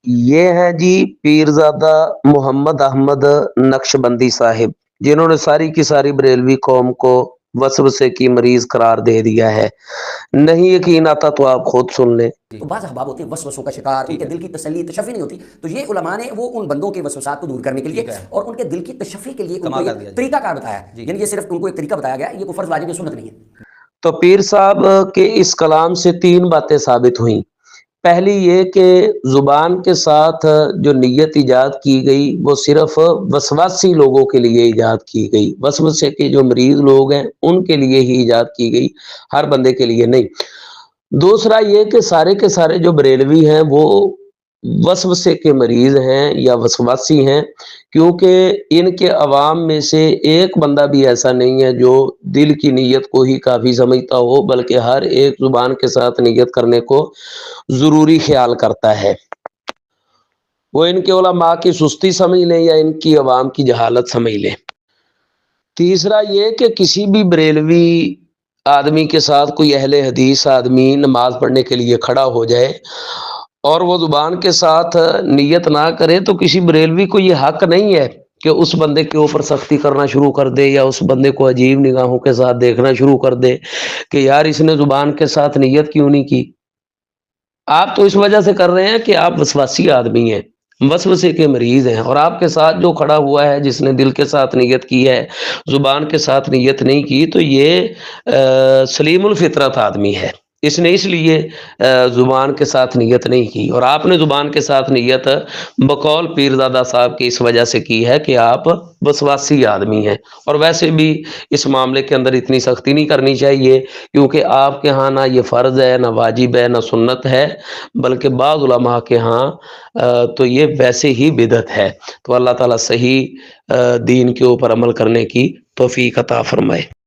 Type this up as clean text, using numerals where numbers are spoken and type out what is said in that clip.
یہ ہیں جی پیرزادہ محمد احمد نقشبندی صاحب، جنہوں نے ساری کی ساری بریلوی قوم کو وسوسے کی مریض قرار دے دیا ہے۔ نہیں یقین آتا تو آپ خود سن لیں۔ تو بعض احباب ہوتے ہیں وسوسوں کا شکار، ان کے دل کی تسلی تشفی نہیں ہوتی، تو یہ علماء نے وہ ان بندوں کے وسوسات کو دور کرنے کے لیے اور ان کے دل کی تشفی کے لیے ان کو یہ طریقہ کار بتایا ہے، یعنی یہ صرف ان کو ایک طریقہ بتایا گیا، یہ کوئی فرض واجب یا سنت نہیں ہے۔ تو پیر صاحب کے اس کلام سے تین باتیں ثابت ہوئیں۔ پہلی یہ کہ زبان کے ساتھ جو نیت ایجاد کی گئی وہ صرف وسواسی لوگوں کے لیے ایجاد کی گئی، وسوسے کے جو مریض لوگ ہیں ان کے لیے ہی ایجاد کی گئی، ہر بندے کے لیے نہیں۔ دوسرا یہ کہ سارے کے سارے جو بریلوی ہیں وہ وسوسے کے مریض ہیں یا وسواسی ہیں، کیونکہ ان کے عوام میں سے ایک بندہ بھی ایسا نہیں ہے جو دل کی نیت کو ہی کافی سمجھتا ہو، بلکہ ہر ایک زبان کے ساتھ نیت کرنے کو ضروری خیال کرتا ہے۔ وہ ان کے علماء کی سستی سمجھ لیں یا ان کی عوام کی جہالت سمجھ لیں۔ تیسرا یہ کہ کسی بھی بریلوی آدمی کے ساتھ کوئی اہل حدیث آدمی نماز پڑھنے کے لیے کھڑا ہو جائے اور وہ زبان کے ساتھ نیت نہ کرے تو کسی بریلوی کو یہ حق نہیں ہے کہ اس بندے کے اوپر سختی کرنا شروع کر دے یا اس بندے کو عجیب نگاہوں کے ساتھ دیکھنا شروع کر دے کہ یار اس نے زبان کے ساتھ نیت کیوں نہیں کی۔ آپ تو اس وجہ سے کر رہے ہیں کہ آپ وسواسی آدمی ہیں، وسوسے کے مریض ہیں، اور آپ کے ساتھ جو کھڑا ہوا ہے جس نے دل کے ساتھ نیت کی ہے، زبان کے ساتھ نیت نہیں کی، تو یہ سلیم الفطرت آدمی ہے، اس نے اس لیے زبان کے ساتھ نیت نہیں کی، اور آپ نے زبان کے ساتھ نیت بقول پیرزادہ صاحب کی اس وجہ سے کی ہے کہ آپ وسواسی آدمی ہیں۔ اور ویسے بھی اس معاملے کے اندر اتنی سختی نہیں کرنی چاہیے، کیونکہ آپ کے ہاں نہ یہ فرض ہے، نہ واجب ہے، نہ سنت ہے، بلکہ بعض علماء کے ہاں تو یہ ویسے ہی بدعت ہے۔ تو اللہ تعالیٰ صحیح دین کے اوپر عمل کرنے کی توفیق عطا فرمائے۔